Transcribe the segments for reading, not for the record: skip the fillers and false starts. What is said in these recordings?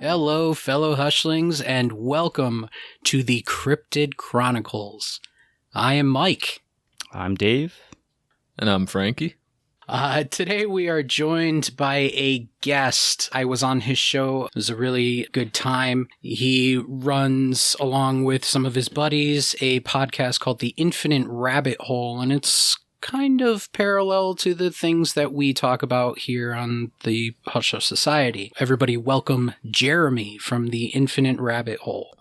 Hello, fellow Hushlings, and welcome to the Cryptid Chronicles. I am Mike. I'm Dave. And I'm Frankie. Today we are joined by a guest. I was on his show. It was a really good time. He runs, along with some of his buddies, a podcast called The Infinite Rabbit Hole, and it's kind of parallel to the things that we talk about here on the Hush Hush Society. Everybody welcome Jeremy from The Infinite Rabbit Hole.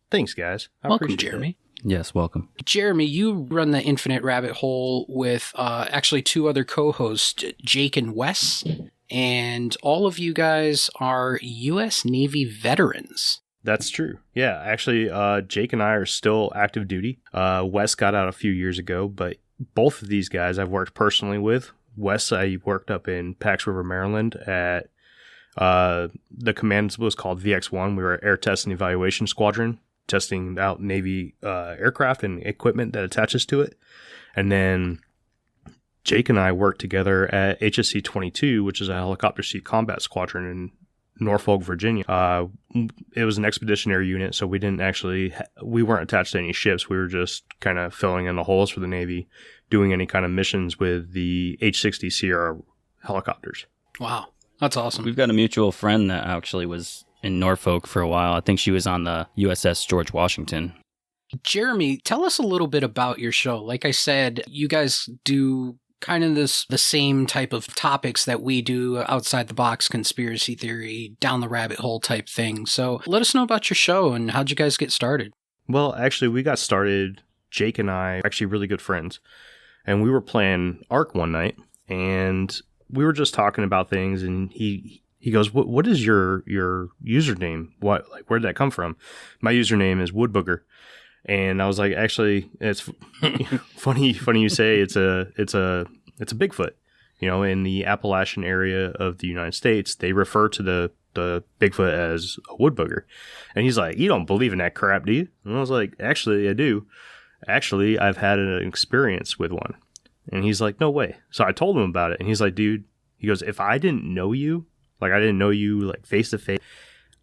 Thanks, guys. Welcome, Jeremy. Yes, welcome. Jeremy, you run The Infinite Rabbit Hole with actually two other co-hosts, Jake and Wes, and all of you guys are U.S. Navy veterans. That's true. Yeah, actually, Jake and I are still active duty. Wes got out a few years ago, but both of these guys I've worked personally with. Wes, I worked up in Pax River, Maryland at the command was called VX-1. We were Air Test and Evaluation Squadron, testing out Navy aircraft and equipment that attaches to it. And then Jake and I worked together at HSC-22, which is a helicopter seat combat squadron in Norfolk, Virginia. It was an expeditionary unit, so we weren't attached to any ships. We were just kind of filling in the holes for the Navy, doing any kind of missions with the H-60 Sierra helicopters. Wow, that's awesome. We've got a mutual friend that actually was in Norfolk for a while. I think she was on the USS George Washington. Jeremy, tell us a little bit about your show. Like I said, you guys do kind of the same type of topics that we do, outside the box conspiracy theory, down the rabbit hole type thing. So let us know about your show and how'd you guys get started? Well, actually, we got started, Jake and I, actually really good friends. And we were playing Ark one night, and we were just talking about things, and he goes, what is your username? Where'd that come from? My username is Woodbooger. And I was like, actually, it's funny you say it's a Bigfoot. You know, in the Appalachian area of the United States, they refer to the Bigfoot as a woodbooger. And he's like, you don't believe in that crap, do you? And I was like, actually, I do. Actually, I've had an experience with one. And he's like, no way. So I told him about it. And he's like, dude, he goes, if I didn't know you, like I didn't know you like face to face,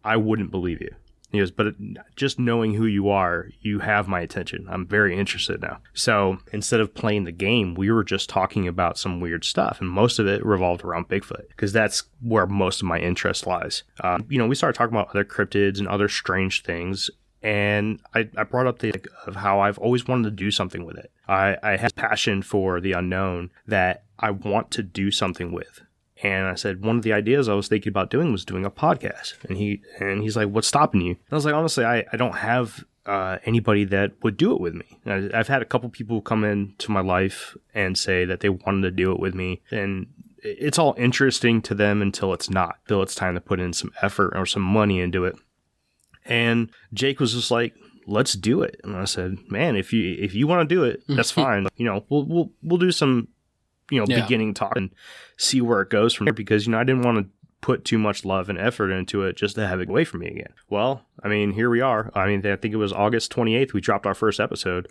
I wouldn't believe you. He goes, but just knowing who you are, you have my attention. I'm very interested now. So instead of playing the game, we were just talking about some weird stuff. And most of it revolved around Bigfoot, because that's where most of my interest lies. We started talking about other cryptids and other strange things. And I brought up of how I've always wanted to do something with it. I have passion for the unknown that I want to do something with. And I said, one of the ideas I was thinking about doing was doing a podcast. And he's like, what's stopping you? And I was like, honestly, I don't have anybody that would do it with me. I've had a couple people come into my life and say that they wanted to do it with me. And it's all interesting to them until it's not. Until it's time to put in some effort or some money into it. And Jake was just like, let's do it. And I said, man, if you want to do it, that's fine. We'll do some beginning talk and see where it goes from there, because, I didn't want to put too much love and effort into it just to have it away from me again. Well, here we are. I think it was August 28th, we dropped our first episode,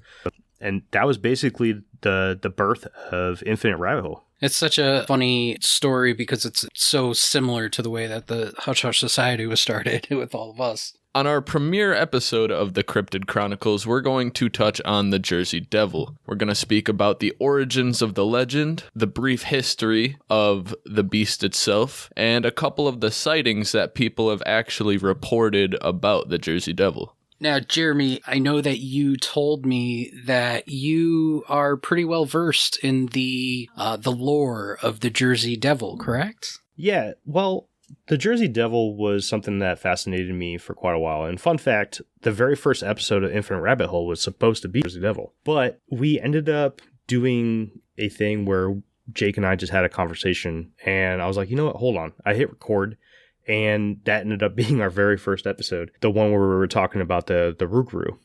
and that was basically the birth of Infinite Rabbit Hole. It's such a funny story because it's so similar to the way that the Hush Hush Society was started with all of us. On our premiere episode of the Cryptid Chronicles, we're going to touch on the Jersey Devil. We're going to speak about the origins of the legend, the brief history of the beast itself, and a couple of the sightings that people have actually reported about the Jersey Devil. Now, Jeremy, I know that you told me that you are pretty well versed in the lore of the Jersey Devil, correct? Yeah, well, the Jersey Devil was something that fascinated me for quite a while. And fun fact, the very first episode of Infinite Rabbit Hole was supposed to be Jersey Devil. But we ended up doing a thing where Jake and I just had a conversation. And I was like, you know what? Hold on. I hit record. And that ended up being our very first episode. The one where we were talking about the Rougarou.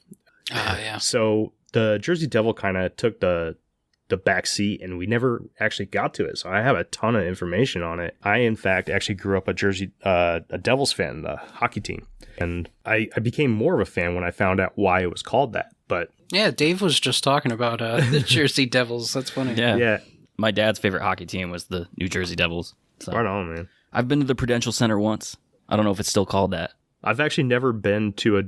Yeah. So the Jersey Devil kind of took the back seat, and we never actually got to it. So I have a ton of information on it. I, in fact, actually grew up a Devils fan, the hockey team. And I became more of a fan when I found out why it was called that. But yeah, Dave was just talking about the Jersey Devils. That's funny. Yeah. My dad's favorite hockey team was the New Jersey Devils. So. Right on, man. I've been to the Prudential Center once. I don't know if it's still called that. I've actually never been to a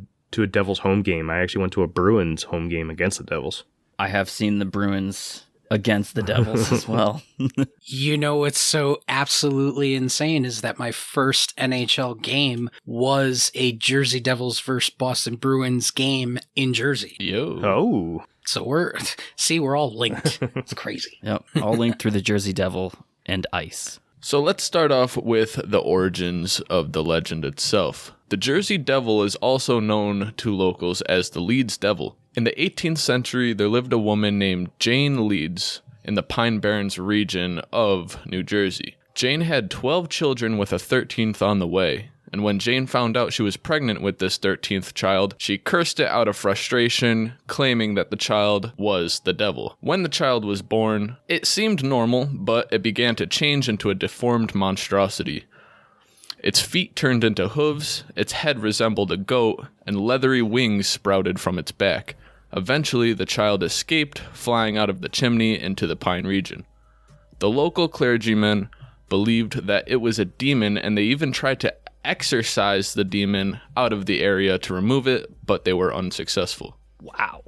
Devils home game. I actually went to a Bruins home game against the Devils. I have seen the Bruins against the Devils as well. You know what's so absolutely insane is that my first NHL game was a Jersey Devils versus Boston Bruins game in Jersey. Yo. Oh. So we're all linked. It's crazy. Yep, all linked through the Jersey Devil and ice. So let's start off with the origins of the legend itself. The Jersey Devil is also known to locals as the Leeds Devil. In the 18th century, there lived a woman named Jane Leeds in the Pine Barrens region of New Jersey. Jane had 12 children with a 13th on the way, and when Jane found out she was pregnant with this 13th child, she cursed it out of frustration, claiming that the child was the devil. When the child was born, it seemed normal, but it began to change into a deformed monstrosity. Its feet turned into hooves, its head resembled a goat, and leathery wings sprouted from its back. Eventually, the child escaped, flying out of the chimney into the Pine region. The local clergymen believed that it was a demon, and they even tried to exorcise the demon out of the area to remove it, but they were unsuccessful. Wow.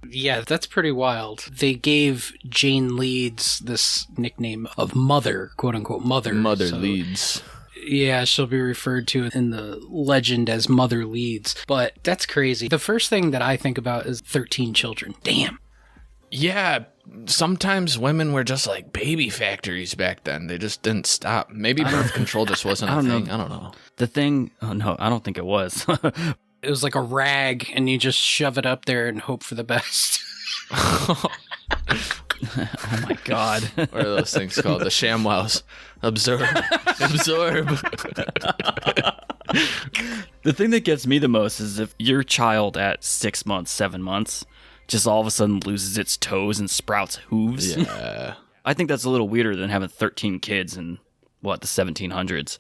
Yeah, that's pretty wild. They gave Jane Leeds this nickname of Mother, quote unquote, Mother. Mother So, Leeds. Yeah, she'll be referred to in the legend as Mother Leeds. But that's crazy. The first thing that I think about is 13 children. Damn. Yeah, sometimes women were just like baby factories back then. They just didn't stop. Maybe birth control just wasn't a thing. I don't know. The thing, oh no, I don't think it was. It was like a rag, and you just shove it up there and hope for the best. Oh my God. What are those things called? The ShamWows. Absorb. Absorb. The thing that gets me the most is if your child at 6 months, 7 months, just all of a sudden loses its toes and sprouts hooves. Yeah. I think that's a little weirder than having 13 kids in, the 1700s.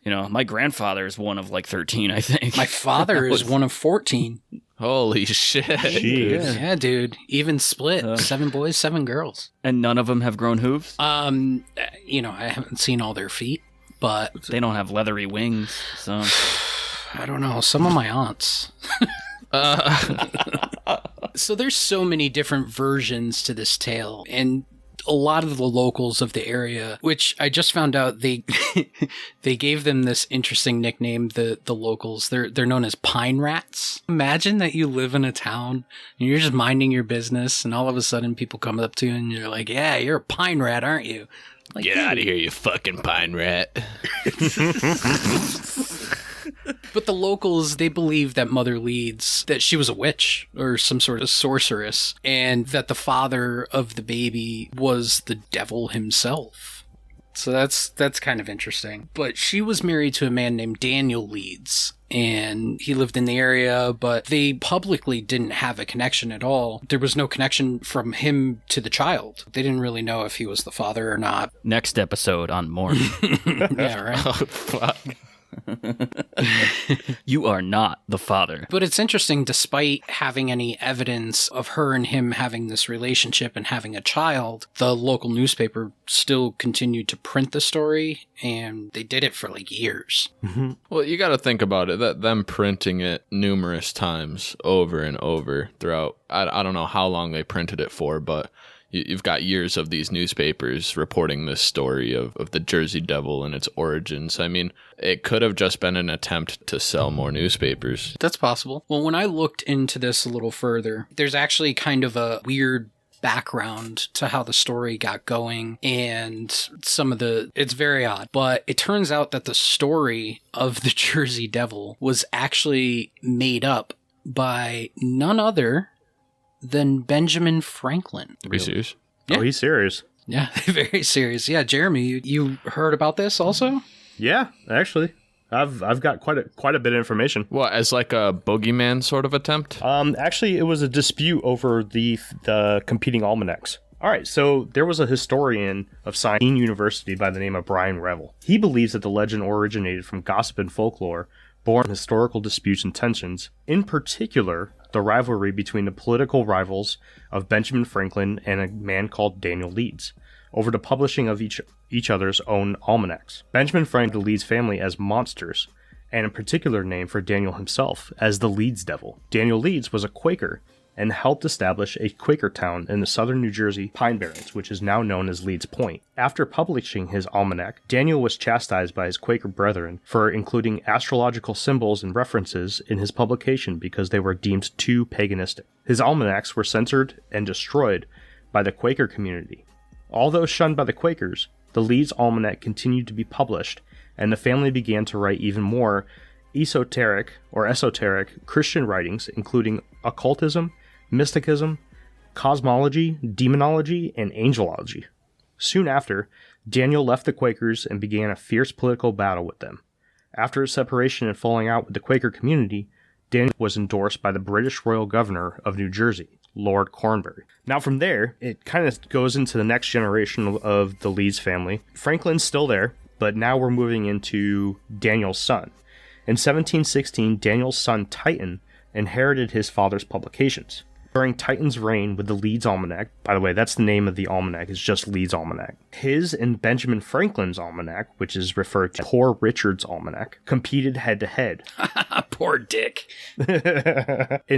You know, my grandfather is one of like 13, I think. My father is one of 14. Holy shit. Jeez. Yeah, dude. Even split. 7 boys, 7 girls. And none of them have grown hooves? You know, I haven't seen all their feet, but They don't have leathery wings, so... I don't know. Some of my aunts. So there's so many different versions to this tale, and a lot of the locals of the area, which I just found out they they gave them this interesting nickname, the locals. They're known as pine rats. Imagine that you live in a town and you're just minding your business, and all of a sudden people come up to you and you're like, "Yeah, you're a pine rat, aren't you?" Like, Get out of here, you fucking pine rat. But the locals, they believe that Mother Leeds, that she was a witch or some sort of sorceress, and that the father of the baby was the devil himself. So that's kind of interesting. But she was married to a man named Daniel Leeds, and he lived in the area, but they publicly didn't have a connection at all. There was no connection from him to the child. They didn't really know if he was the father or not. Next episode on Mormon. Yeah, right? Oh, fuck. You are not the father. But it's interesting, despite having any evidence of her and him having this relationship and having a child, the local newspaper still continued to print the story, and they did it for like years. Well, you got to think about it, that them printing it numerous times over and over throughout, I don't know how long they printed it for, but you've got years of these newspapers reporting this story of the Jersey Devil and its origins. I mean, it could have just been an attempt to sell more newspapers. That's possible. Well, when I looked into this a little further, there's actually kind of a weird background to how the story got going, and it's very odd, but it turns out that the story of the Jersey Devil was actually made up by none other than Benjamin Franklin. Are you serious? Yeah. Oh, he's serious. Yeah, very serious. Yeah, Jeremy, you heard about this also? Yeah, actually, I've got quite a bit of information. What, as like a boogeyman sort of attempt? Actually, it was a dispute over the competing almanacs. All right, so there was a historian of science in university by the name of Brian Revel. He believes that the legend originated from gossip and folklore, born from historical disputes and tensions. In particular, the rivalry between the political rivals of Benjamin Franklin and a man called Daniel Leeds over the publishing of each other's own almanacs. Benjamin framed the Leeds family as monsters and a particular name for Daniel himself as the Leeds Devil. Daniel Leeds was a Quaker and helped establish a Quaker town in the southern New Jersey Pine Barrens, which is now known as Leeds Point. After publishing his almanac, Daniel was chastised by his Quaker brethren for including astrological symbols and references in his publication because they were deemed too paganistic. His almanacs were censored and destroyed by the Quaker community. Although shunned by the Quakers, the Leeds Almanac continued to be published, and the family began to write even more esoteric Christian writings, including occultism, mysticism, cosmology, demonology, and angelology. Soon after, Daniel left the Quakers and began a fierce political battle with them. After his separation and falling out with the Quaker community, Daniel was endorsed by the British Royal Governor of New Jersey, Lord Cornbury. Now from there, it kind of goes into the next generation of the Leeds family. Franklin's still there, but now we're moving into Daniel's son. In 1716, Daniel's son Titan inherited his father's publications. During Titan's reign with the Leeds Almanac, by the way, that's the name of the almanac, it's just Leeds Almanac. His and Benjamin Franklin's almanac, which is referred to Poor Richard's Almanac, competed head-to-head. Poor Dick. In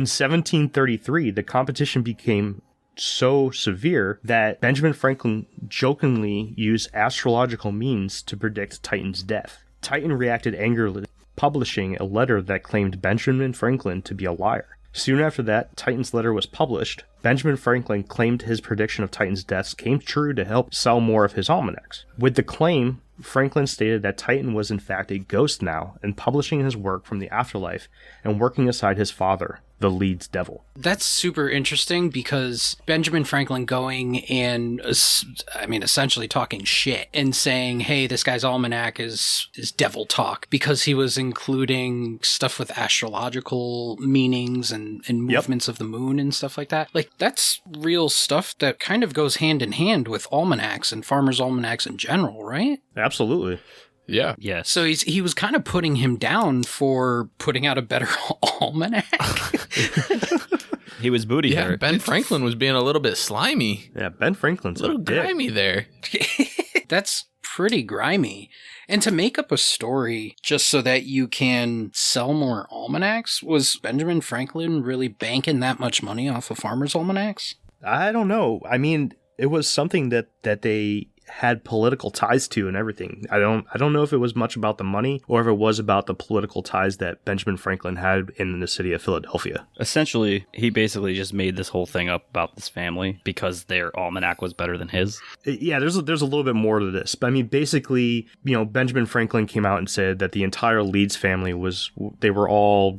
1733, the competition became so severe that Benjamin Franklin jokingly used astrological means to predict Titan's death. Titan reacted angrily, publishing a letter that claimed Benjamin Franklin to be a liar. Soon after that, Titan's letter was published. Benjamin Franklin claimed his prediction of Titan's deaths came true to help sell more of his almanacs. With the claim, Franklin stated that Titan was in fact a ghost now and publishing his work from the afterlife and working aside his father, the Leeds Devil. That's super interesting because Benjamin Franklin going and, essentially talking shit and saying, hey, this guy's almanac is devil talk because he was including stuff with astrological meanings and movements of the moon and stuff like that. Like, that's real stuff that kind of goes hand in hand with almanacs and farmers' almanacs in general, right? Absolutely. Yeah. Yes. So he was kind of putting him down for putting out a better almanac. He was booty Yeah, hurt. Ben Franklin was being a little bit slimy. Yeah, Ben Franklin's A little a dick. grimy there. That's pretty grimy. And to make up a story just so that you can sell more almanacs, was Benjamin Franklin really banking that much money off of farmers' almanacs? I don't know. I mean, it was something that they had political ties to and everything. I don't know if it was much about the money or if it was about the political ties that Benjamin Franklin had in the city of Philadelphia. Essentially, he basically just made this whole thing up about this family because their almanac was better than his. Yeah, there's a little bit more to this. But I mean, basically, Benjamin Franklin came out and said that the entire Leeds family they were all,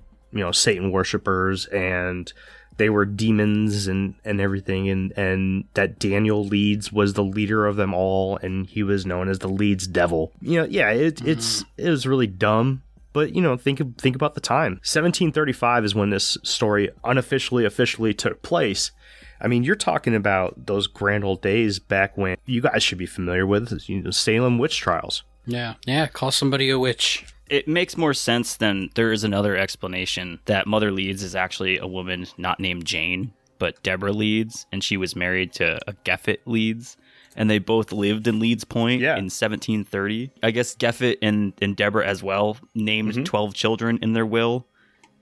Satan worshipers and they were demons and everything, and that Daniel Leeds was the leader of them all, and he was known as the Leeds Devil. It was really dumb, but think about the time. 1735 is when this story officially took place. I mean, you're talking about those grand old days back when you guys should be familiar with, Salem witch trials. Yeah, call somebody a witch. It makes more sense than there is another explanation that Mother Leeds is actually a woman not named Jane, but Deborah Leeds, and she was married to a Geffett Leeds, and they both lived in Leeds Point in 1730. I guess Geffett and Deborah as well named 12 children in their will,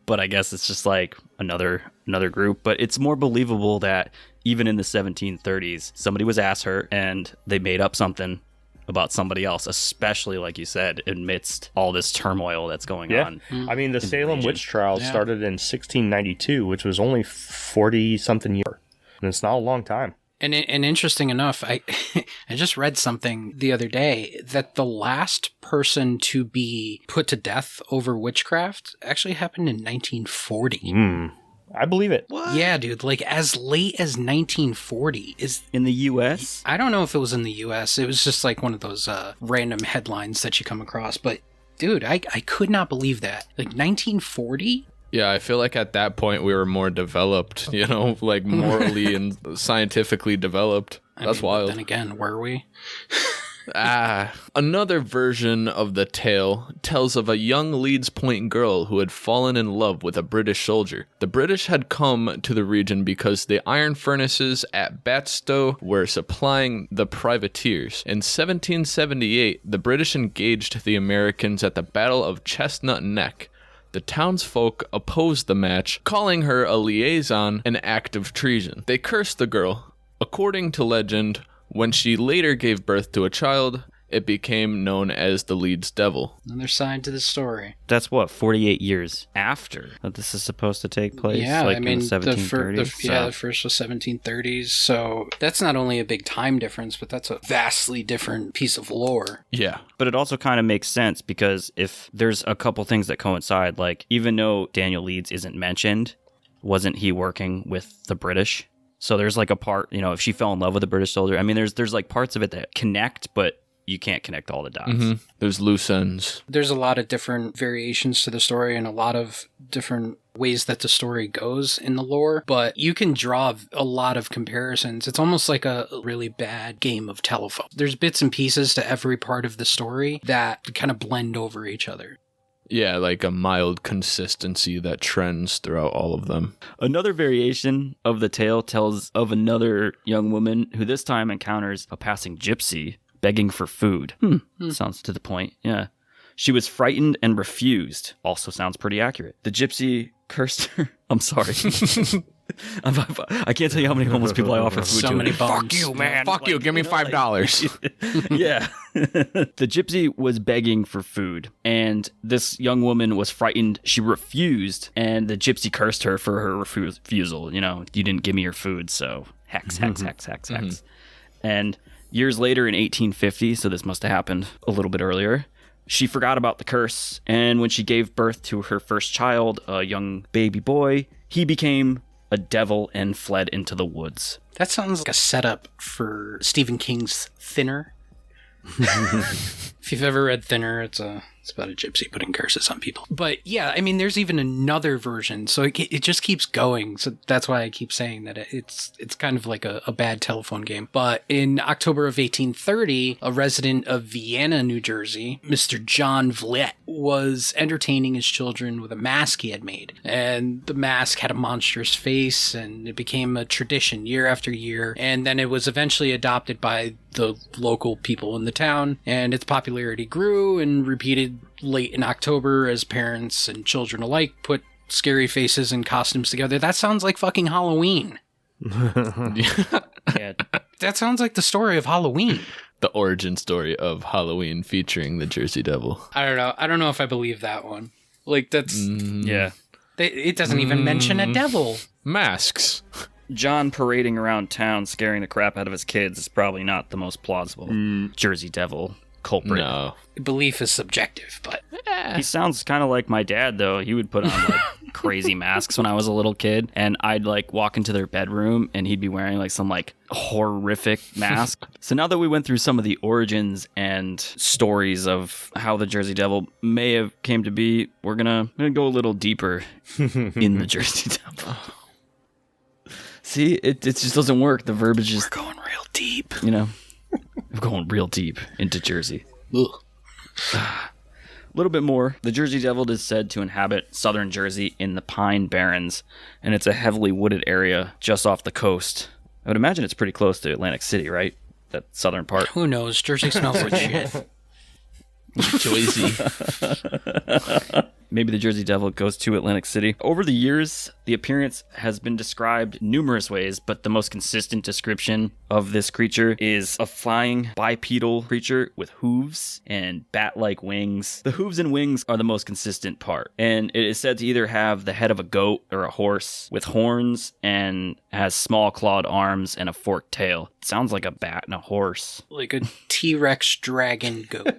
but I guess it's just like another group. But it's more believable that even in the 1730s, somebody was ass hurt and they made up something about somebody else, especially, like you said, amidst all this turmoil that's going on. I mean, the Salem witch trials started in 1692, which was only 40-something years. And it's not a long time. And interesting enough, I just read something the other day that the last person to be put to death over witchcraft actually happened in 1940. I believe it. What? Yeah, dude, like as late as 1940 is in the U.S. I don't know if it was in the U.S. It was just like one of those random headlines that you come across. But dude, I could not believe that. Like 1940? Yeah, I feel like at that point we were more developed, like morally and scientifically developed. That's wild. Then again, were we? Another version of the tale tells of a young Leeds Point girl who had fallen in love with a British soldier. The British had come to the region because the iron furnaces at Batstow were supplying the privateers. In 1778, the British engaged the Americans at the Battle of Chestnut Neck. The townsfolk opposed the match, calling her a liaison an act of treason. They cursed the girl. According to legend, when she later gave birth to a child, it became known as the Leeds Devil. Another side to the story. That's what, 48 years after that this is supposed to take place? Yeah, like I mean, in the 1730s? the first was 1730s, so that's not only a big time difference, but that's a vastly different piece of lore. Yeah. But it also kind of makes sense because if there's a couple things that coincide, like even though Daniel Leeds isn't mentioned, wasn't he working with the British? So there's like a part, you know, if she fell in love with a British soldier, I mean, there's like parts of it that connect, but you can't connect all the dots. Mm-hmm. There's loose ends. There's a lot of different variations to the story and a lot of different ways that the story goes in the lore, but you can draw a lot of comparisons. It's almost like a really bad game of telephone. There's bits and pieces to every part of the story that kind of blend over each other. Yeah, like a mild consistency that trends throughout all of them. Another variation of the tale tells of another young woman who this time encounters a passing gypsy begging for food. Sounds to the point, yeah. She was frightened and refused. Also sounds pretty accurate. The gypsy cursed her. I'm sorry. I can't tell you how many homeless people I offer food So to. many bums. Fuck you, man. Fuck you. Give me $5. Yeah. The gypsy was begging for food, and this young woman was frightened. She refused, and the gypsy cursed her for her refusal. You know, you didn't give me your food, so hex, hex, hex, hex, hex. And years later in 1850, so this must have happened a little bit earlier, she forgot about the curse, and when she gave birth to her first child, a young baby boy, he became a devil and fled into the woods. That sounds like a setup for Stephen King's Thinner. If you've ever read Thinner, it's about a gypsy putting curses on people. But yeah, I mean, there's even another version, so it just keeps going. So that's why I keep saying that it's kind of like a bad telephone game. But in October of 1830, a resident of Vienna, New Jersey, Mr. John Vliet, was entertaining his children with a mask he had made. And the mask had a monstrous face, and it became a tradition year after year. And then it was eventually adopted by the local people in the town, and its popularity grew and repeated late in October as parents and children alike put scary faces and costumes together. That sounds like fucking Halloween. Yeah. That sounds like the story of Halloween. The origin story of Halloween featuring the Jersey Devil. I don't know if I believe that one. Like, that's... Yeah. It doesn't even mention a devil. Masks. John parading around town scaring the crap out of his kids is probably not the most plausible Jersey Devil culprit. No. Belief is subjective, but... He sounds kind of like my dad, though. He would put on like crazy masks when I was a little kid, and I'd like walk into their bedroom and he'd be wearing like some like horrific mask. So now that we went through some of the origins and stories of how the Jersey Devil may have came to be, we're gonna go a little deeper in the Jersey Devil. See, it just doesn't work. The verbiage is... We're going real deep. You know, we're going real deep into Jersey. Ugh. A little bit more. The Jersey Devil is said to inhabit southern Jersey in the Pine Barrens, and it's a heavily wooded area just off the coast. I would imagine it's pretty close to Atlantic City, right? That southern part. Who knows? Jersey smells like shit. Jersey. Maybe the Jersey Devil goes to Atlantic City. Over the years, the appearance has been described numerous ways, but the most consistent description of this creature is a flying bipedal creature with hooves and bat-like wings. The hooves and wings are the most consistent part, and it is said to either have the head of a goat or a horse with horns and has small clawed arms and a forked tail. It sounds like a bat and a horse. Like a T-Rex dragon goat.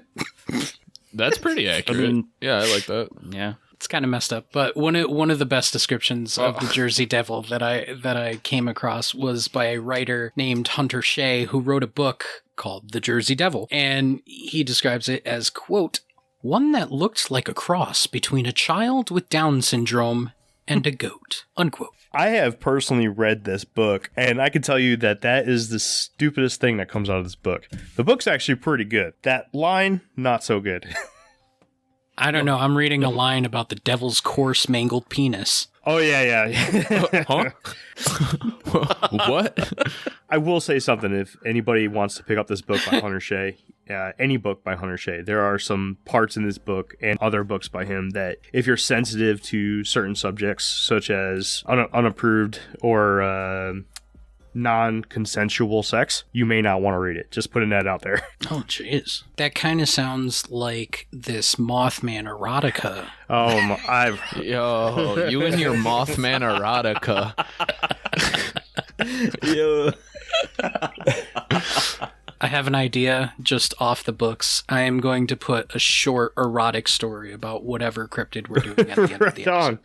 That's pretty accurate. I mean- yeah, I like that. Yeah. It's kind of messed up, but one of the best descriptions of the Jersey Devil that I came across was by a writer named Hunter Shea, who wrote a book called The Jersey Devil, and he describes it as, quote, one that looked like a cross between a child with Down syndrome and a goat, unquote. I have personally read this book, and I can tell you that that is the stupidest thing that comes out of this book. The book's actually pretty good. That line, not so good. I don't know. I'm reading a line about the devil's coarse, mangled penis. Oh, yeah. Huh? What? I will say something. If anybody wants to pick up this book by Hunter Shea, any book by Hunter Shea, there are some parts in this book and other books by him that if you're sensitive to certain subjects, such as unapproved or non-consensual sex, you may not want to read it. Just putting that out there. Oh, jeez. That kind of sounds like this Mothman erotica. Yo, you and your Mothman erotica. Yo. I have an idea just off the books. I am going to put a short erotic story about whatever cryptid we're doing at the end of the episode.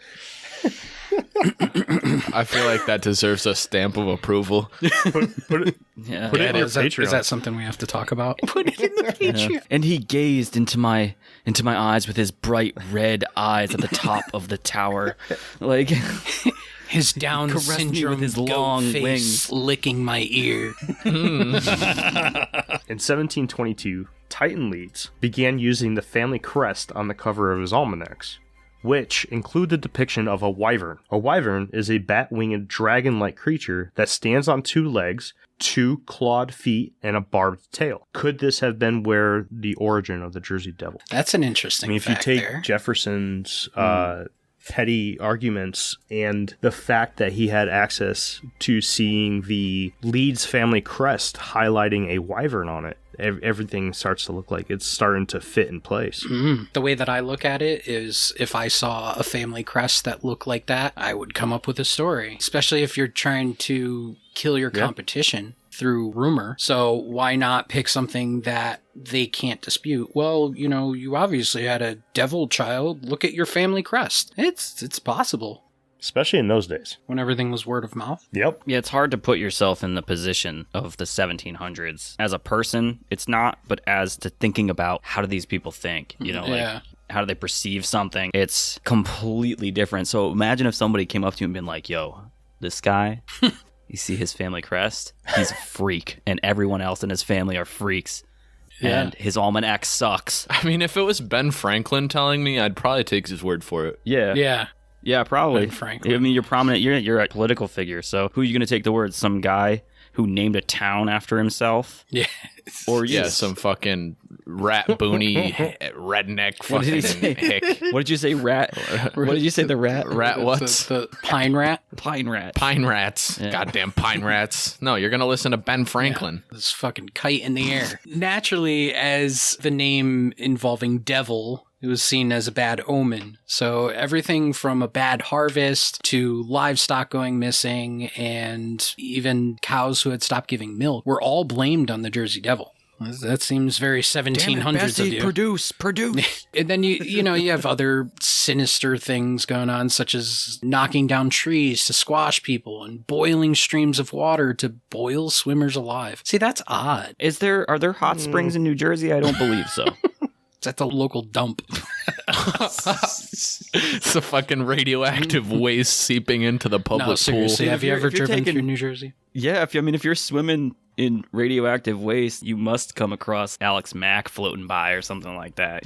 I feel like that deserves a stamp of approval. Put it Yeah. in your Is that Patreon. something we have to talk about? Put it in the Patreon. Yeah. And he gazed into my eyes with his bright red eyes at the top of the tower, like His Down Caressed me syndrome with his goat long face wings. licking my ear. In 1722, Titan Leeds began using the family crest on the cover of his almanacs, which include the depiction of a wyvern. A wyvern is a bat-winged dragon-like creature that stands on two legs, two clawed feet, and a barbed tail. Could this have been where the origin of the Jersey Devil? That's an interesting I mean, if you fact take there. Jefferson's petty arguments and the fact that he had access to seeing the Leeds family crest highlighting a wyvern on it, everything starts to look like it's starting to fit in place. The way that I look at it is if I saw a family crest that looked like that, I would come up with a story, especially if you're trying to kill your competition through rumor. So why not pick something that they can't dispute? Well, you know, you obviously had a devil child. Look at your family crest. It's possible. Especially in those days. When everything was word of mouth. Yep. Yeah, it's hard to put yourself in the position of the 1700s. As a person, it's not, but as to thinking about how do these people think, you know, like how do they perceive something? It's completely different. So imagine if somebody came up to you and been like, yo, this guy, you see his family crest? He's a freak, and everyone else in his family are freaks. Yeah. And his almanac sucks. I mean, if it was Ben Franklin telling me, I'd probably take his word for it. Yeah. Yeah, probably. Ben Franklin. I mean, you're prominent. You're a political figure. So who are you going to take the word? Some guy who named a town after himself? Yeah. Or you? Yeah, some fucking rat boony redneck What did he fucking say? hick. What did you say? Rat? What did you say? The rat? Rat what's? The pine rat. Pine rat. Pine rats. Yeah. Goddamn pine rats. No, you're going to listen to Ben Franklin. This fucking kite in the air. Naturally, as the name involving devil, it was seen as a bad omen. So everything from a bad harvest to livestock going missing and even cows who had stopped giving milk were all blamed on the Jersey Devil. That seems very 1700s of you. Produce. And then you have other sinister things going on, such as knocking down trees to squash people and boiling streams of water to boil swimmers alive. See, that's odd. Are there hot springs in New Jersey? I don't believe so. It's at the local dump. It's a fucking radioactive waste seeping into the public No, pool. seriously, have you ever if you're driven taking- through New Jersey? Yeah, if you're swimming in radioactive waste, you must come across Alex Mack floating by or something like that.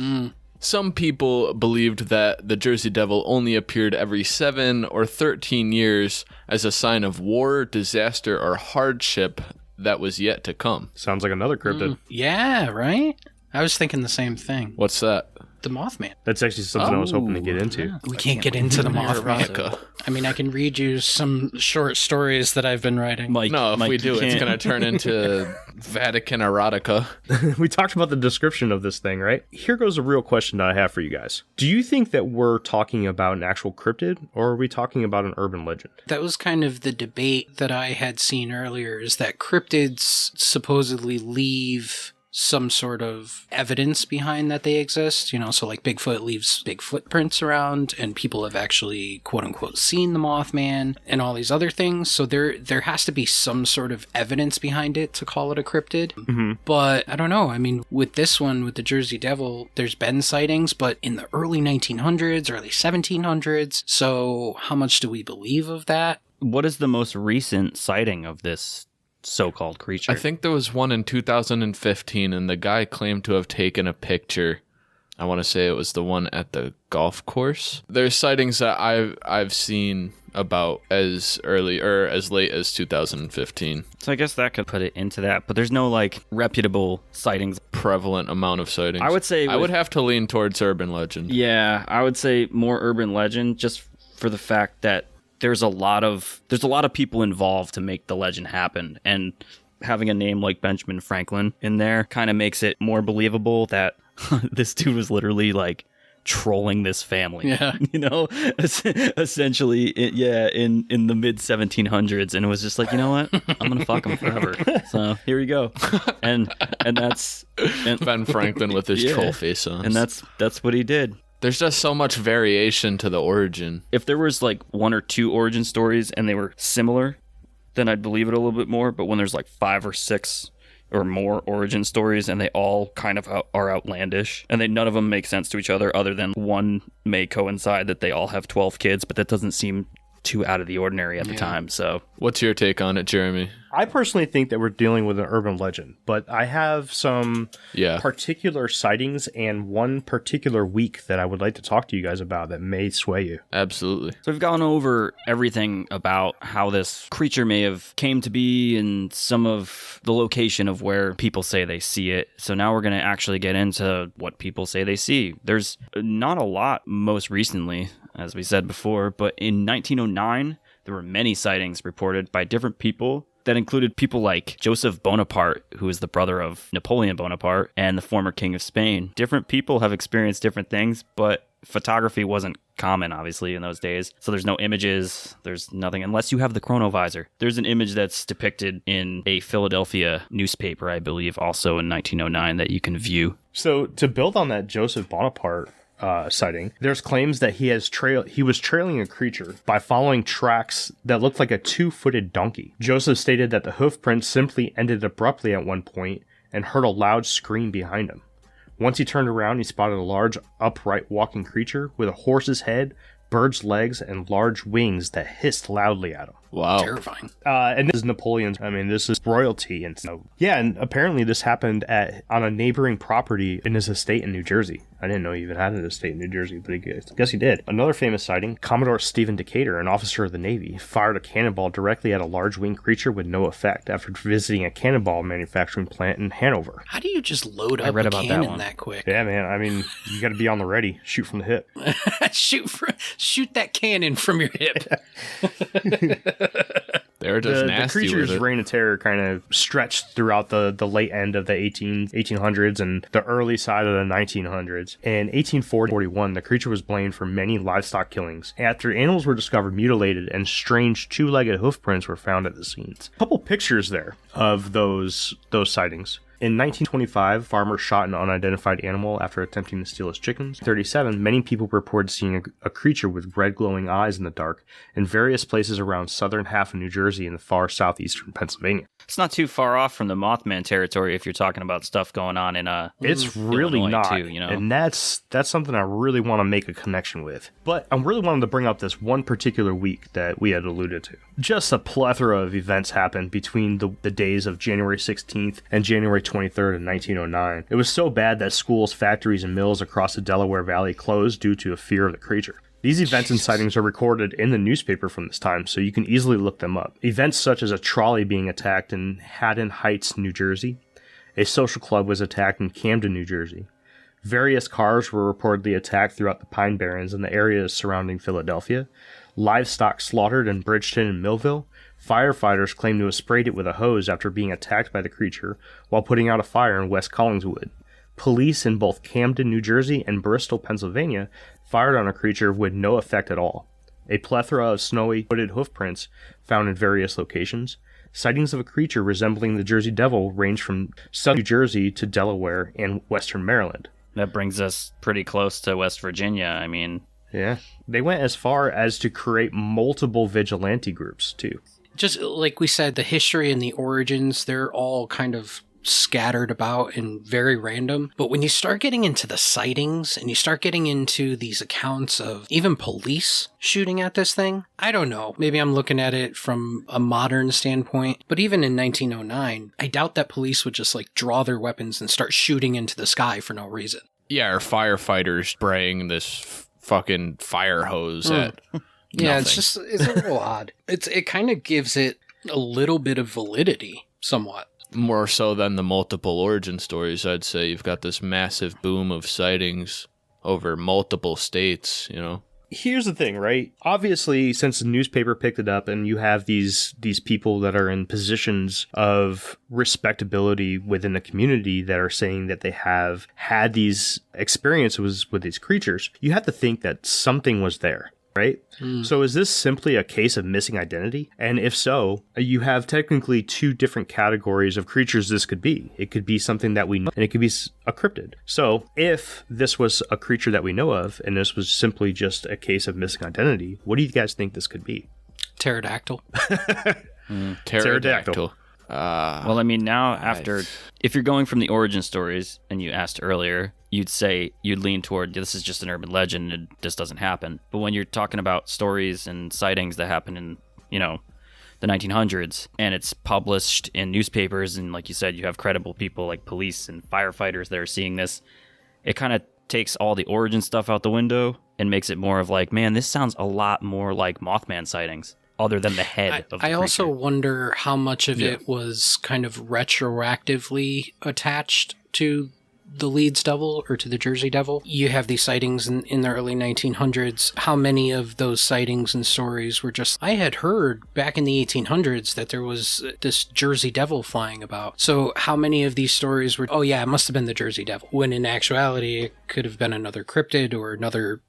Some people believed that the Jersey Devil only appeared every 7 or 13 years as a sign of war, disaster, or hardship that was yet to come. Sounds like another cryptid. Yeah, right? I was thinking the same thing. What's that? The Mothman. That's actually something I was hoping to get into. We can't get into the Mothman. Erotica. I mean, I can read you some short stories that I've been writing. Mike, No, if Mike, we you do, it's can't- going to turn into Vatican erotica. We talked about the description of this thing, right? Here goes a real question that I have for you guys. Do you think that we're talking about an actual cryptid, or are we talking about an urban legend? That was kind of the debate that I had seen earlier, is that cryptids supposedly leave some sort of evidence behind that they exist, so like Bigfoot leaves big footprints around and people have actually quote unquote seen the Mothman and all these other things. So there has to be some sort of evidence behind it to call it a cryptid. Mm-hmm. But I don't know. I mean, with this one, with the Jersey Devil, there's been sightings, but in the early 1900s, early 1700s. So how much do we believe of that? What is the most recent sighting of this so-called creature? I think there was one in 2015, and the guy claimed to have taken a picture. I want to say it was the one at the golf course. There's sightings that I've seen about as early or as late as 2015. So I guess that could put it into that, but there's no like reputable sightings. Prevalent amount of sightings. I would say I would have to lean towards urban legend. Yeah, I would say more urban legend, just for the fact that there's a lot of people involved to make the legend happen, and having a name like Benjamin Franklin in there kind of makes it more believable that this dude was literally like trolling this family. Yeah. Essentially, in the mid 1700s, and it was just like, you know what, I'm gonna fuck him forever. So here you go, and that's Ben Franklin with his troll face on, and that's what he did. There's just so much variation to the origin. If there was like one or two origin stories and they were similar, then I'd believe it a little bit more. But when there's like 5 or 6 or more origin stories and they all kind of are outlandish and none of them make sense to each other than one may coincide that they all have 12 kids, but that doesn't seem too out of the ordinary at the time. So what's your take on it, Jeremy? I personally think that we're dealing with an urban legend, but I have some particular sightings and one particular week that I would like to talk to you guys about that may sway you. Absolutely. So we've gone over everything about how this creature may have came to be and some of the location of where people say they see it. So now we're going to actually get into what people say they see. There's not a lot most recently, as we said before, but in 1909, there were many sightings reported by different people that included people like Joseph Bonaparte, who is the brother of Napoleon Bonaparte and the former king of Spain. Different people have experienced different things, but photography wasn't common, obviously, in those days. So there's no images, there's nothing, unless you have the chronovisor. There's an image that's depicted in a Philadelphia newspaper, I believe, also in 1909 that you can view. So to build on that Joseph Bonaparte sighting, there's claims that he was trailing a creature by following tracks that looked like a 2-footed donkey. Joseph stated that the hoof prints simply ended abruptly at one point and heard a loud scream behind him. Once he turned around, he spotted a large, upright walking creature with a horse's head, bird's legs, and large wings that hissed loudly at him. Wow. Terrifying. And this is Napoleon's. I mean, this is royalty. And so, and apparently this happened on a neighboring property in his estate in New Jersey. I didn't know he even had an estate in New Jersey, but I guess he did. Another famous sighting, Commodore Stephen Decatur, an officer of the Navy, fired a cannonball directly at a large winged creature with no effect after visiting a cannonball manufacturing plant in Hanover. How do you just load up a cannon that quick? Yeah, man. I mean, you got to be on the ready. Shoot from the hip. Shoot that cannon from your hip. They're just nasty. The creature's reign of terror kind of stretched throughout the late end of the 1800s and the early side of the 1900s. In 1841, the creature was blamed for many livestock killings after animals were discovered mutilated and strange 2-legged hoof prints were found at the scenes. A couple pictures there of those sightings. In 1925, farmers shot an unidentified animal after attempting to steal his chickens. In 1937, many people reported seeing a creature with red glowing eyes in the dark in various places around southern half of New Jersey and the far southeastern Pennsylvania. It's not too far off from the Mothman territory if you're talking about stuff going on in It's really Illinois not, too, and that's something I really want to make a connection with. But I really wanted to bring up this one particular week that we had alluded to. Just a plethora of events happened between the days of January 16th and January 23rd in 1909. It was so bad that schools, factories, and mills across the Delaware Valley closed due to a fear of the creature. These events and sightings are recorded in the newspaper from this time, so you can easily look them up. Events such as a trolley being attacked in Haddon Heights, New Jersey. A social club was attacked in Camden, New Jersey. Various cars were reportedly attacked throughout the Pine Barrens and the areas surrounding Philadelphia. Livestock slaughtered in Bridgeton and Millville. Firefighters claim to have sprayed it with a hose after being attacked by the creature while putting out a fire in West Collingswood. Police in both Camden, New Jersey and Bristol, Pennsylvania fired on a creature with no effect at all. A plethora of snowy, hooded hoof prints found in various locations. Sightings of a creature resembling the Jersey Devil range from southern New Jersey to Delaware and western Maryland. That brings us pretty close to West Virginia. I mean, yeah. They went as far as to create multiple vigilante groups, too. Just like we said, the history and the origins, they're all kind of scattered about and very random. But when you start getting into the sightings and you start getting into these accounts of even police shooting at this thing, I don't know. Maybe I'm looking at it from a modern standpoint. But even in 1909, I doubt that police would just like draw their weapons and start shooting into the sky for no reason. Yeah, or firefighters spraying this fucking fire hose at Yeah, nothing. it's a little odd. It kind of gives it a little bit of validity, somewhat. More so than the multiple origin stories, I'd say. You've got this massive boom of sightings over multiple states, you know? Here's the thing, right? Obviously, since the newspaper picked it up and you have these people that are in positions of respectability within the community that are saying that they have had these experiences with these creatures, you have to think that something was there. Right? So is this simply a case of missing identity? And if so, you have technically two different categories of creatures this could be. It could be something that we know, and it could be a cryptid. So if this was a creature that we know of, and this was simply just a case of missing identity, what do you guys think this could be? Pterodactyl. Pterodactyl. well, I mean, now if you're going from the origin stories, and you asked earlier, you'd lean toward this is just an urban legend and this doesn't happen. But when you're talking about stories and sightings that happen in, the 1900s, and it's published in newspapers, and like you said, you have credible people like police and firefighters that are seeing this, it kind of takes all the origin stuff out the window and makes it more of like, man, this sounds a lot more like Mothman sightings, other than the head of the I also creature. wonder how much of it was kind of retroactively attached to the Leeds Devil or to the Jersey Devil. You have these sightings in the early 1900s. How many of those sightings and stories were just, I had heard back in the 1800s that there was this Jersey Devil flying about. So how many of these stories were, oh yeah, it must have been the Jersey Devil, when in actuality it could have been another cryptid or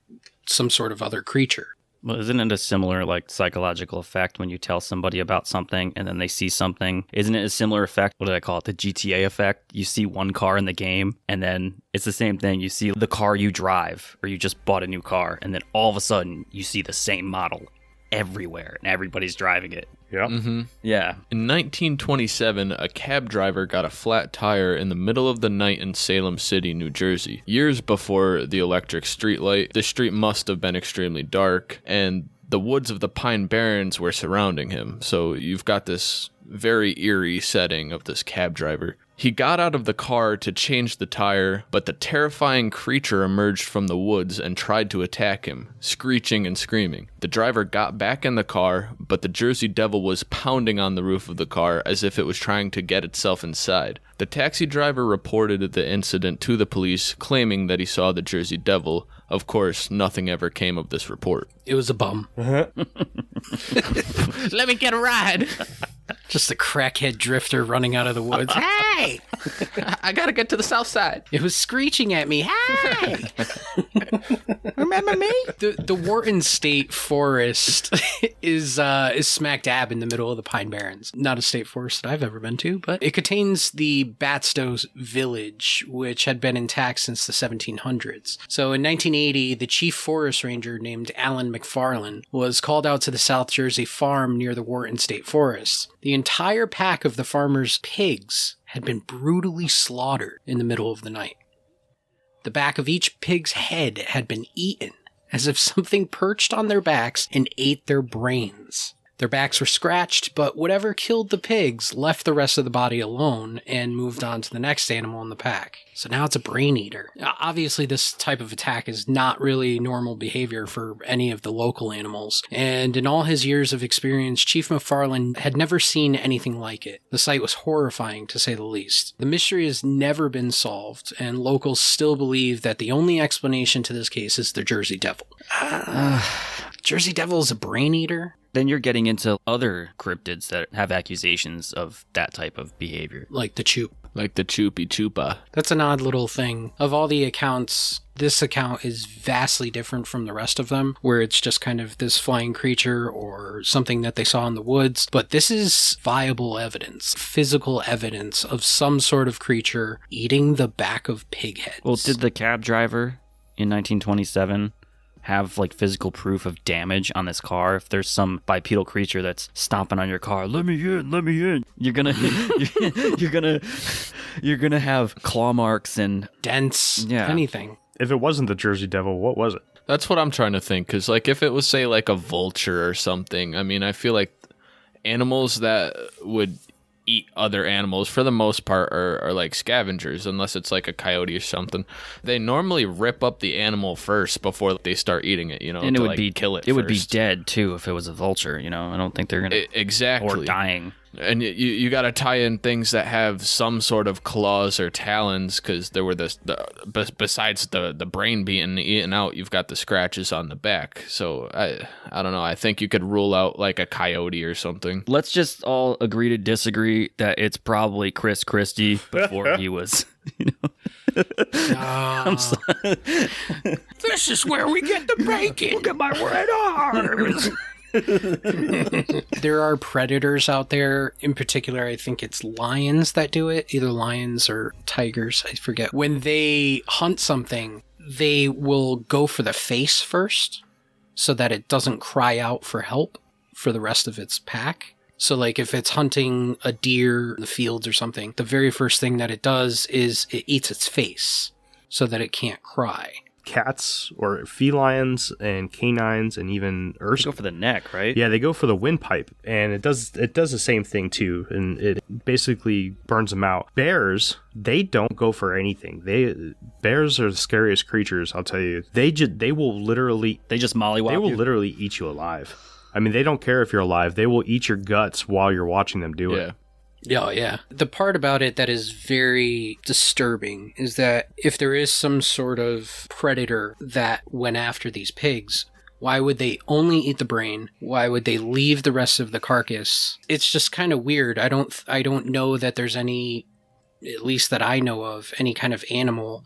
some sort of other creature. Well, isn't it a similar psychological effect when you tell somebody about something and then they see something? Isn't it a similar effect? What did I call it? The GTA effect. You see one car in the game and then it's the same thing. You see the car you drive, or you just bought a new car, and then all of a sudden you see the same model everywhere and everybody's driving it. Yeah. Mm-hmm. Yeah. In 1927, a cab driver got a flat tire in the middle of the night in Salem City, New Jersey. Years before the electric streetlight, the street must have been extremely dark, and the woods of the Pine Barrens were surrounding him. So you've got this very eerie setting of this cab driver. He got out of the car to change the tire, but the terrifying creature emerged from the woods and tried to attack him, screeching and screaming. The driver got back in the car, but the Jersey Devil was pounding on the roof of the car as if it was trying to get itself inside. The taxi driver reported the incident to the police, claiming that he saw the Jersey Devil. Of course, nothing ever came of this report. It was a bum. Let me get a ride. Just a crackhead drifter running out of the woods. Hey! I gotta get to the south side. It was screeching at me. Hey! Remember me? The Wharton State Forest is smack dab in the middle of the Pine Barrens. Not a state forest that I've ever been to, but it contains the Batstows Village, which had been intact since the 1700s. So in 1980, the chief forest ranger named Alan McFarlane was called out to the South Jersey farm near the Wharton State Forest. The entire pack of the farmer's pigs had been brutally slaughtered in the middle of the night. The back of each pig's head had been eaten, as if something perched on their backs and ate their brains. Their backs were scratched, but whatever killed the pigs left the rest of the body alone and moved on to the next animal in the pack. So now it's a brain eater. Obviously, this type of attack is not really normal behavior for any of the local animals, and in all his years of experience, Chief McFarlane had never seen anything like it. The sight was horrifying, to say the least. The mystery has never been solved, and locals still believe that the only explanation to this case is the Jersey Devil. Jersey Devil is a brain eater? Then you're getting into other cryptids that have accusations of that type of behavior. Like the Choop. Like the Choopy Choopa. That's an odd little thing. Of all the accounts, this account is vastly different from the rest of them, where it's just kind of this flying creature or something that they saw in the woods. But this is viable evidence, physical evidence of some sort of creature eating the back of pig heads. Well, did the cab driver in 1927 have like physical proof of damage on this car? If there's some bipedal creature that's stomping on your car, let me in, you're gonna you're gonna have claw marks and dents, yeah. anything. If it wasn't the Jersey Devil, what was it? That's what I'm trying to think, because like if it was, say, like a vulture or something, I mean, I feel like animals that would eat other animals for the most part are like scavengers, unless it's like a coyote or something. They normally rip up the animal first before they start eating it, you know, and to it would like be kill it. It would be first. dead too if it was a vulture. You know, I don't think they're gonna exactly or dying. And you got to tie in things that have some sort of claws or talons, because there were besides the brain being eaten out, you've got the scratches on the back. So I don't know. I think you could rule out like a coyote or something. Let's just all agree to disagree that it's probably Chris Christie before he was, you know. I'm sorry. This is where we get the bacon. Look at my red arms. There are predators out there. In particular, I think it's lions that do it. Either lions or tigers. I forget. When they hunt something, they will go for the face first so that it doesn't cry out for help for the rest of its pack. So like if it's hunting a deer in the fields or something, the very first thing that it does is it eats its face so that it can't cry. Cats or felines and canines and even They ursa. go for the neck, right? Yeah, they go for the windpipe, and it does the same thing too, and it basically burns them out. Bears, they don't go for anything. Bears are the scariest creatures, I'll tell you. They will literally mollywop you. literally eat you alive. I mean, they don't care if you're alive. They will eat your guts while you're watching them do it. Yeah, yeah. The part about it that is very disturbing is that if there is some sort of predator that went after these pigs, why would they only eat the brain? Why would they leave the rest of the carcass? It's just kind of weird. I don't know that there's any, at least that I know of, any kind of animal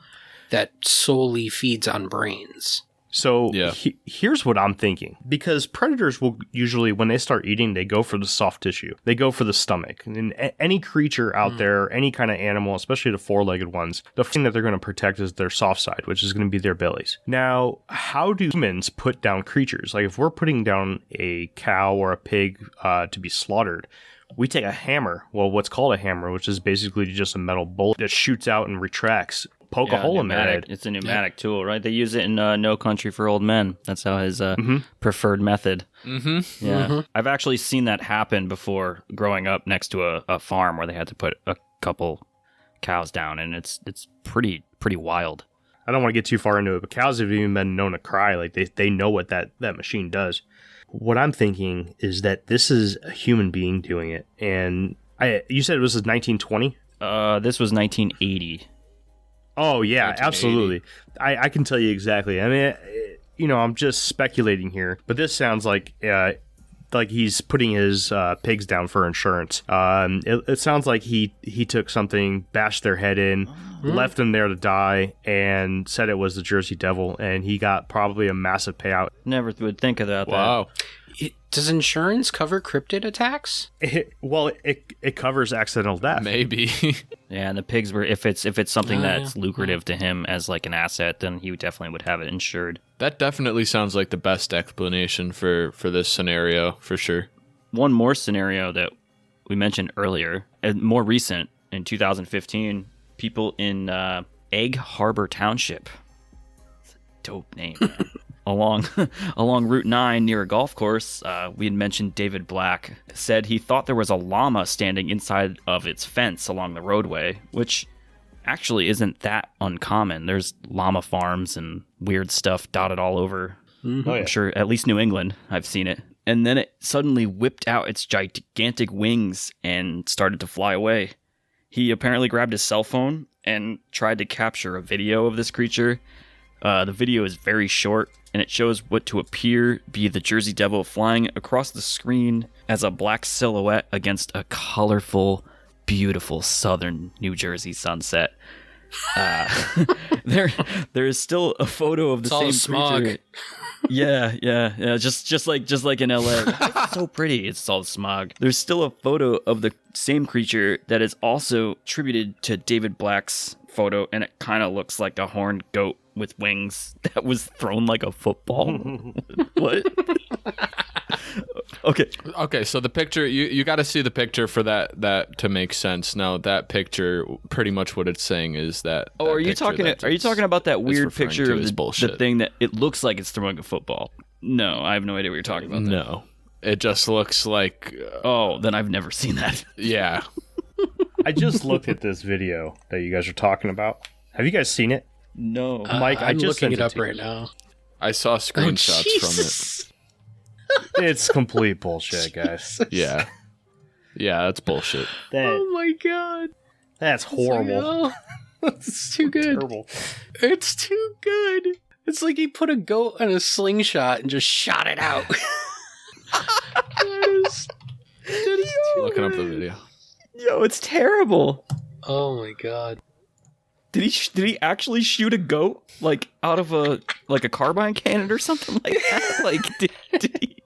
that solely feeds on brains. So Yeah. Here's what I'm thinking. Because predators will usually, when they start eating, they go for the soft tissue. They go for the stomach. And any creature out there, any kind of animal, especially the four-legged ones, the thing that they're going to protect is their soft side, which is going to be their bellies. Now, how do humans put down creatures? Like if we're putting down a cow or a pig to be slaughtered, we take a hammer, well, what's called a hammer, which is basically just a metal bullet that shoots out and retracts. Poke a hole in their head. It's a pneumatic tool, right? They use it in No Country for Old Men. That's how his preferred method. Mm-hmm. Yeah, mm-hmm. I've actually seen that happen before growing up next to a farm where they had to put a couple cows down, and it's pretty wild. I don't want to get too far into it, but cows have even been known to cry. Like they know what that machine does. What I'm thinking is that this is a human being doing it, and you said it was 1920. This was 1980. Oh, yeah, absolutely. I can tell you exactly. I mean, I'm just speculating here, but this sounds like he's putting his pigs down for insurance. It sounds like he took something, bashed their head in, left them there to die, and said it was the Jersey Devil, and he got probably a massive payout. Never would think about that. Wow. Does insurance cover cryptid attacks? It covers accidental death. Maybe. Yeah, and the pigs were if it's something that's lucrative to him as like an asset, then he definitely would have it insured. That definitely sounds like the best explanation for this scenario, for sure. One more scenario that we mentioned earlier, and more recent, in 2015, people in Egg Harbor Township. It's a dope name, man. Along Route 9 near a golf course, we had mentioned David Black said he thought there was a llama standing inside of its fence along the roadway, which actually isn't that uncommon. There's llama farms and weird stuff dotted all over. Mm-hmm. Oh, yeah. I'm sure, at least New England, I've seen it. And then it suddenly whipped out its gigantic wings and started to fly away. He apparently grabbed his cell phone and tried to capture a video of this creature. The video is very short, and it shows what to appear be the Jersey Devil flying across the screen as a black silhouette against a colorful beautiful southern New Jersey sunset. There is still a photo of the It's all same smog. creature. Yeah. Just like in LA. It's so pretty. It's all smog. There's still a photo of the same creature that is also attributed to David Black's photo, and it kind of looks like a horned goat with wings that was thrown like a football. What? Okay, so the picture, you got to see the picture for that to make sense. Now, that picture, pretty much what it's saying is that. Oh, are you talking about that weird referring picture to of as the bullshit. thing that it looks like it's throwing a football? No, I have no idea what you're talking about. No, it just looks like. Oh, then I've never seen that. Yeah. I just looked at this video that you guys are talking about. Have you guys seen it? No. Mike, I I'm just looking sent it up to you. right now. I saw screenshots from it. Jesus. It's complete bullshit, guys. Yeah. Yeah, that's bullshit. Oh my god. That's horrible. Oh, it's too good. Terrible. It's too good. It's like he put a goat on a slingshot and just shot it out. that is too Looking up the good. video. Yo, it's terrible. Oh my god. Did he actually shoot a goat like out of a carbine cannon or something like that? Like did he?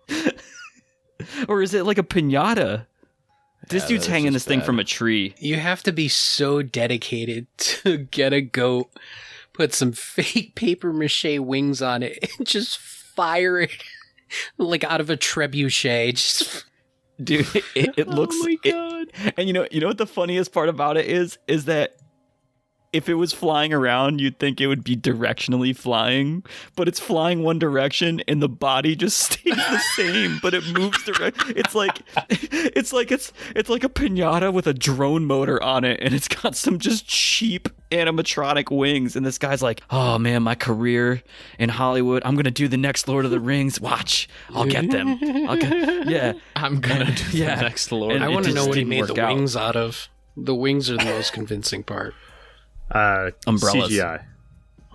Or is it like a piñata? This Yeah, dude's that is hanging just this thing bad. from a tree. You have to be so dedicated to get a goat, put some fake paper mache wings on it, and just fire it like out of a trebuchet. Just Dude, it looks. Oh my god. And you know what the funniest part about it is that if it was flying around, you'd think it would be directionally flying, but it's flying one direction and the body just stays the same, but it moves direct. It's like a piñata with a drone motor on it, and it's got some just cheap animatronic wings. And this guy's like, "Oh man, my career in Hollywood. I'm gonna do the next Lord of the Rings. Watch, I'll get them. Yeah, I'm gonna do Yeah. the next Lord. And I it want to just know what he didn't made work the out. wings out of. The wings are the most convincing part. Umbrellas. CGI.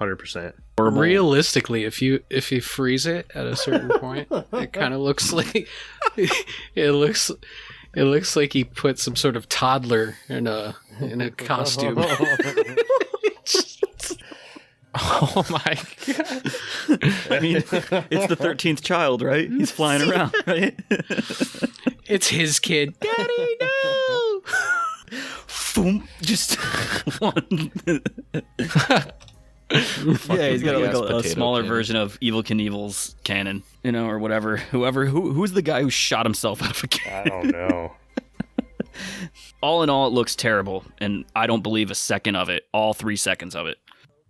100%. Realistically, if you freeze it at a certain point, it kind of looks like it looks like he put some sort of toddler in a costume. Oh my god. I mean, it's the 13th child, right? He's flying around, right? It's his kid. Daddy, no! Boom, just one. Yeah, he's got like a potato smaller cannon. version of Evil Knievel's cannon, or whatever. Who's the guy who shot himself out of a cannon? I don't know. All in all, it looks terrible, and I don't believe a second of it. All 3 seconds of it.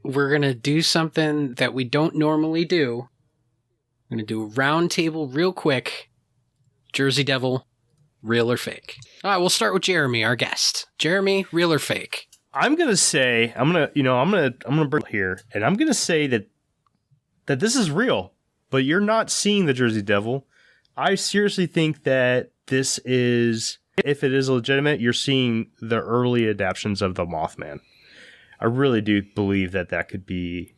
We're gonna do something that we don't normally do. We're gonna do a round table real quick. Jersey Devil, real or fake? All right, we'll start with Jeremy, our guest. Jeremy, real or fake? I'm gonna bring here, and I'm gonna say that this is real, but you're not seeing the Jersey Devil. I seriously think that this is, if it is legitimate, you're seeing the early adaptations of the Mothman. I really do believe that could be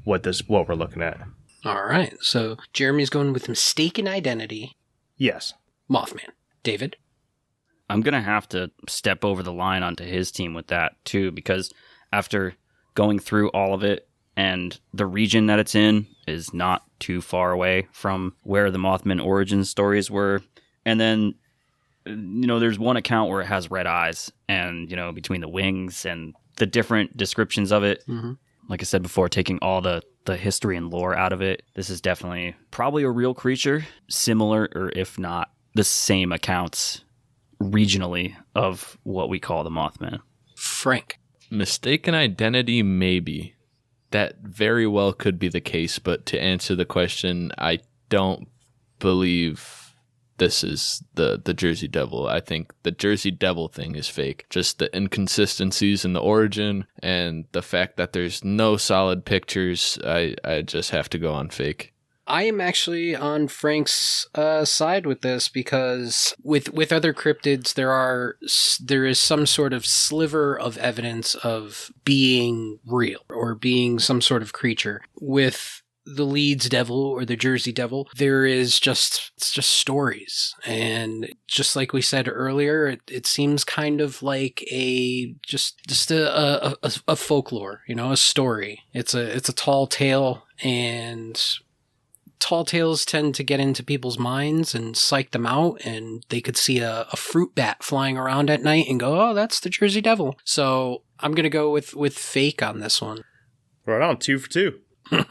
what we're looking at. All right, so Jeremy's going with mistaken identity, Yes. Mothman. David? I'm going to have to step over the line onto his team with that, too, because after going through all of it, and the region that it's in is not too far away from where the Mothman origin stories were. And then, there's one account where it has red eyes, and, between the wings and the different descriptions of it, like I said before, taking all the history and lore out of it, this is definitely probably a real creature, similar, or if not, the same accounts regionally of what we call the Mothman. Frank? Mistaken identity, maybe. That very well could be the case, but to answer the question, I don't believe this is the Jersey Devil. I think the Jersey Devil thing is fake. Just the inconsistencies in the origin and the fact that there's no solid pictures, I just have to go on fake. I am actually on Frank's side with this because with other cryptids, there is some sort of sliver of evidence of being real or being some sort of creature. With the Leeds Devil or the Jersey Devil, there is it's just stories. And just like we said earlier, it seems kind of like just a folklore, a story. It's a tall tale, and tall tales tend to get into people's minds and psych them out, and they could see a fruit bat flying around at night and go, oh, that's the Jersey Devil. So I'm going to go with fake on this one. Right on, 2 for 2.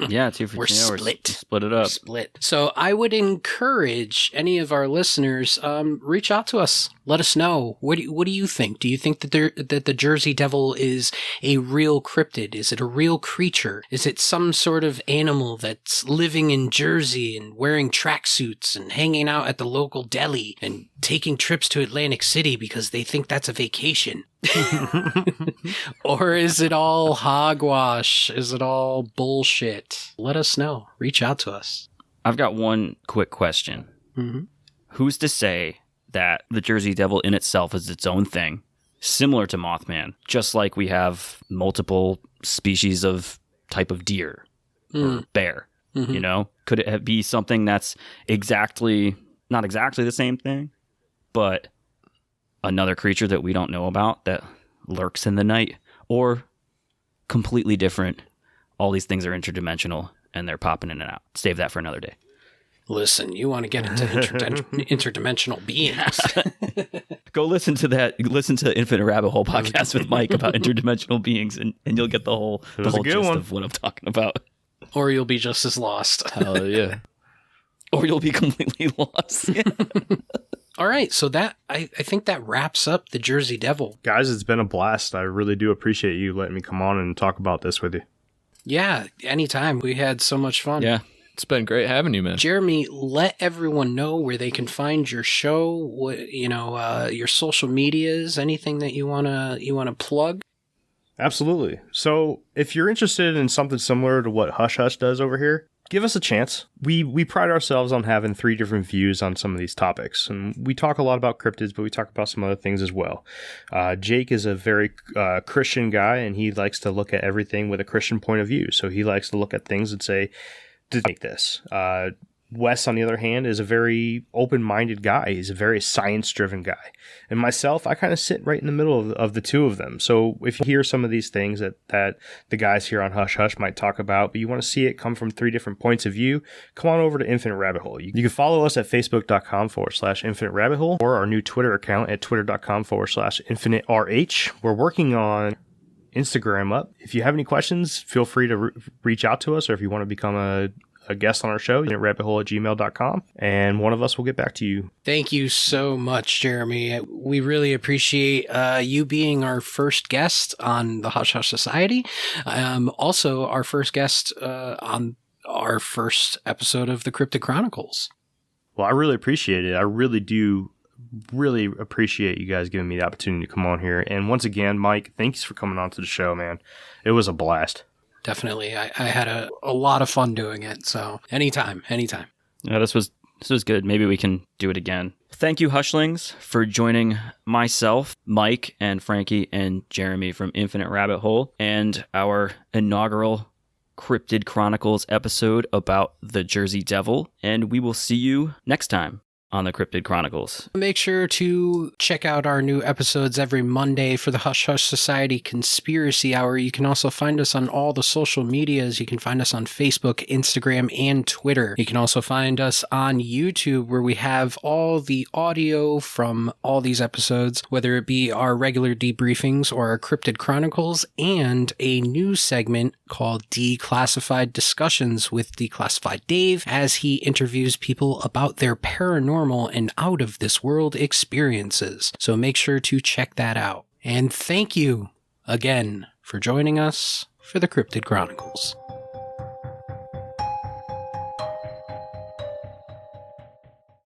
Yeah, 2 for 2. We're split. Split it up. Split. So I would encourage any of our listeners, reach out to us. Let us know. What do you think? Do you think that the Jersey Devil is a real cryptid? Is it a real creature? Is it some sort of animal that's living in Jersey and wearing tracksuits and hanging out at the local deli and taking trips to Atlantic City because they think that's a vacation? Or is it all hogwash? Is it all bullshit? Let us know. Reach out to us. I've got one quick question. Mm-hmm. Who's to say that the Jersey Devil in itself is its own thing, similar to Mothman, just like we have multiple species of type of deer or bear? Mm-hmm. Could it be something that's not exactly the same thing, but another creature that we don't know about that lurks in the night, or completely different? All these things are interdimensional and they're popping in and out. Save that for another day. Listen, you want to get into interdimensional beings. Go listen to Infinite Rabbit Hole podcast with Mike about interdimensional beings, and you'll get the whole gist of what I'm talking about. Or you'll be just as lost. Hell yeah. Or you'll be completely lost. All right, so I think that wraps up the Jersey Devil. Guys, it's been a blast. I really do appreciate you letting me come on and talk about this with you. Yeah, anytime. We had so much fun. Yeah. It's been great having you, man. Jeremy, let everyone know where they can find your show, your social medias, anything that you wanna plug. Absolutely. So if you're interested in something similar to what Hush Hush does over here, give us a chance. We pride ourselves on having 3 different views on some of these topics. And we talk a lot about cryptids, but we talk about some other things as well. Jake is a very Christian guy, and he likes to look at everything with a Christian point of view. So he likes to look at things and say, to make this. Wes, on the other hand, is a very open-minded guy. He's a very science-driven guy. And myself, I kind of sit right in the middle of the two of them. So if you hear some of these things that the guys here on Hush Hush might talk about, but you want to see it come from 3 different points of view, come on over to Infinite Rabbit Hole. You can follow us at facebook.com/Infinite Rabbit Hole, or our new Twitter account at twitter.com/Infinite RH. We're working on Instagram up. If you have any questions, feel free to reach out to us, or if you want to become a guest on our show, rabbithole@gmail.com, and one of us will get back to you. Thank you so much, Jeremy. We really appreciate you being our first guest on the Hush Hush Society. Also, our first guest on our first episode of the Cryptid Chronicles. Well, I really appreciate it. I really do appreciate you guys giving me the opportunity to come on here. And once again, Mike, thanks for coming on to the show, man. It was a blast. Definitely. I had a lot of fun doing it. So anytime. Yeah, this was good. Maybe we can do it again. Thank you, Hushlings, for joining myself, Mike, and Frankie, and Jeremy from Infinite Rabbit Hole, and our inaugural Cryptid Chronicles episode about the Jersey Devil. And we will see you next time on the Cryptid Chronicles. Make sure to check out our new episodes every Monday for the Hush Hush Society Conspiracy Hour. You can also find us on all the social medias. You can find us on Facebook, Instagram, and Twitter. You can also find us on YouTube, where we have all the audio from all these episodes, whether it be our regular debriefings or our Cryptid Chronicles, and a new segment called Declassified Discussions with Declassified Dave, as he interviews people about their paranormal and out of this world experiences. So make sure to check that out. And thank you again for joining us for the Cryptid Chronicles.